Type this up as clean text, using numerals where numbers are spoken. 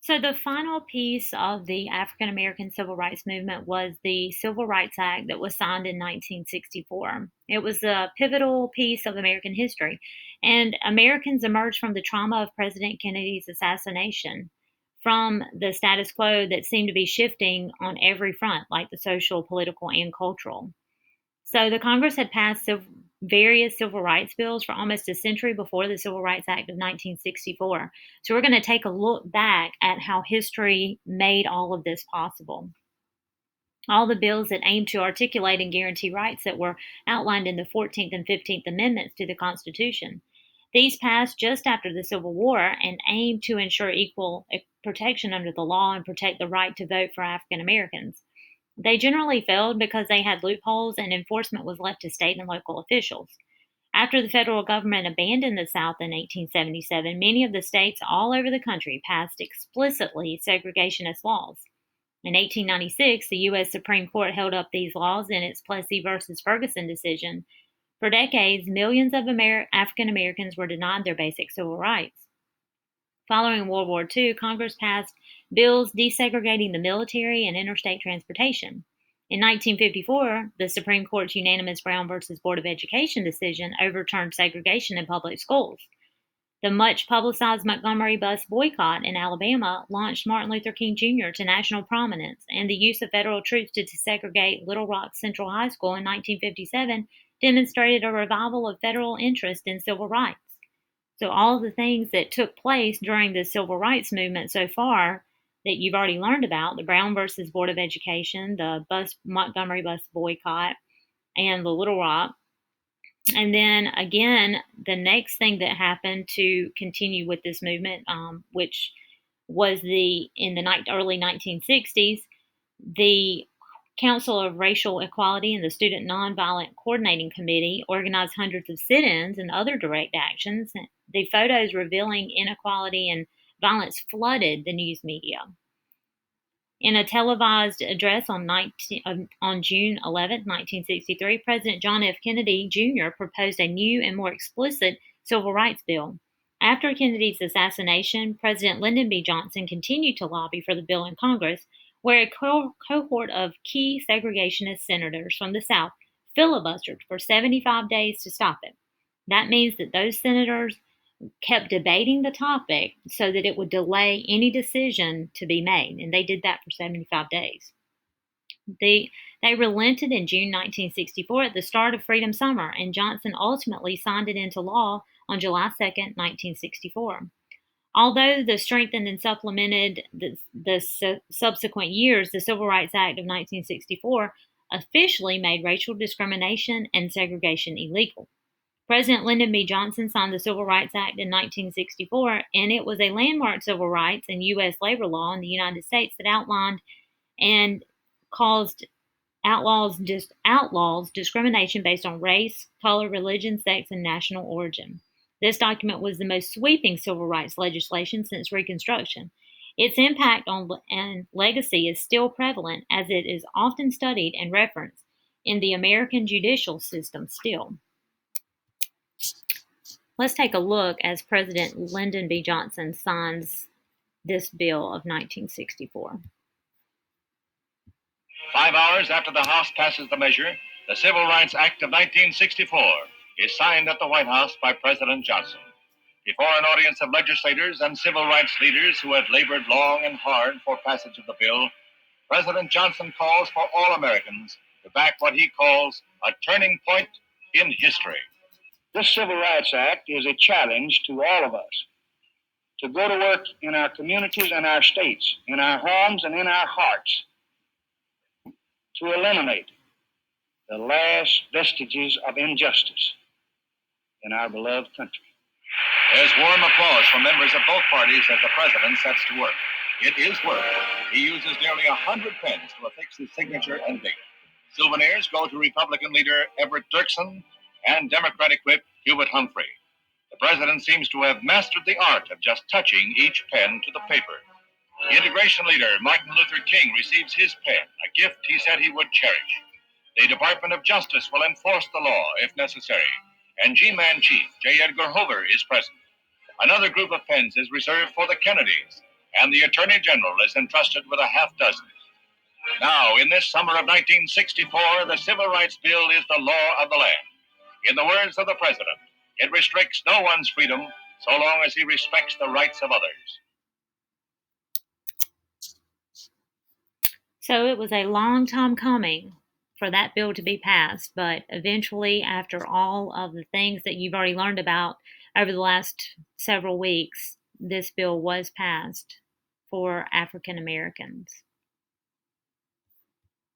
So, the final piece of the African American civil rights movement was the Civil Rights Act that was signed in 1964. It was a pivotal piece of American history, and Americans emerged from the trauma of President Kennedy's assassination from the status quo that seemed to be shifting on every front, like the social, political, and cultural. So the Congress had passed various civil rights bills for almost a century before the Civil Rights Act of 1964. So we're going to take a look back at how history made all of this possible. All the bills that aimed to articulate and guarantee rights that were outlined in the 14th and 15th Amendments to the Constitution. These passed just after the Civil War and aimed to ensure equal protection under the law and protect the right to vote for African Americans. They generally failed because they had loopholes and enforcement was left to state and local officials. After the federal government abandoned the South in 1877, many of the states all over the country passed explicitly segregationist laws. In 1896, the U.S. Supreme Court held up these laws in its Plessy versus Ferguson decision. For decades, millions of African Americans were denied their basic civil rights. Following World War II, Congress passed bills desegregating the military and interstate transportation. In 1954, the Supreme Court's unanimous Brown versus Board of Education decision overturned segregation in public schools. The much publicized Montgomery bus boycott in Alabama launched Martin Luther King Jr. to national prominence, and the use of federal troops to desegregate Little Rock Central High School in 1957 demonstrated a revival of federal interest in civil rights. So all the things that took place during the civil rights movement so far that you've already learned about, the Brown versus Board of Education, the Montgomery bus boycott, and the Little Rock. And then again, the next thing that happened to continue with this movement, which was in the early 1960s, the Council of Racial Equality and the Student Nonviolent Coordinating Committee organized hundreds of sit-ins and other direct actions. The photos revealing inequality and violence flooded the news media. In a televised address on June 11, 1963, President John F. Kennedy Jr. proposed a new and more explicit civil rights bill. After Kennedy's assassination, President Lyndon B. Johnson continued to lobby for the bill in Congress, where a cohort of key segregationist senators from the South filibustered for 75 days to stop it. That means that those senators kept debating the topic so that it would delay any decision to be made, and they did that for 75 days. They relented in June 1964 at the start of Freedom Summer, and Johnson ultimately signed it into law on July 2, 1964. Although the strengthened and supplemented the subsequent years, the Civil Rights Act of 1964 officially made racial discrimination and segregation illegal. President Lyndon B. Johnson signed the Civil Rights Act in 1964, and it was a landmark civil rights and U.S. labor law in the United States that outlined and caused outlaws discrimination based on race, color, religion, sex, and national origin. This document was the most sweeping civil rights legislation since Reconstruction. Its impact and legacy is still prevalent, as it is often studied and referenced in the American judicial system still. Let's take a look as President Lyndon B. Johnson signs this bill of 1964. 5 hours after the House passes the measure, the Civil Rights Act of 1964 is signed at the White House by President Johnson. Before an audience of legislators and civil rights leaders who had labored long and hard for passage of the bill, President Johnson calls for all Americans to back what he calls a turning point in history. This Civil Rights Act is a challenge to all of us to go to work in our communities and our states, in our homes and in our hearts, to eliminate the last vestiges of injustice in our beloved country. There's warm applause from members of both parties as the president sets to work. It is work. He uses nearly 100 pens to affix his signature and date. Souvenirs go to Republican leader Everett Dirksen and Democratic whip Hubert Humphrey. The president seems to have mastered the art of just touching each pen to the paper. The integration leader, Martin Luther King, receives his pen, a gift he said he would cherish. The Department of Justice will enforce the law if necessary, and G-Man Chief J. Edgar Hoover is present. Another group of pens is reserved for the Kennedys. and the Attorney General is entrusted with a half dozen. Now, in this summer of 1964, the Civil Rights Bill is the law of the land. In the words of the President, it restricts no one's freedom so long as he respects the rights of others. So it was a long time coming for that bill to be passed, but eventually, after all of the things that you've already learned about over the last several weeks, this bill was passed for African Americans.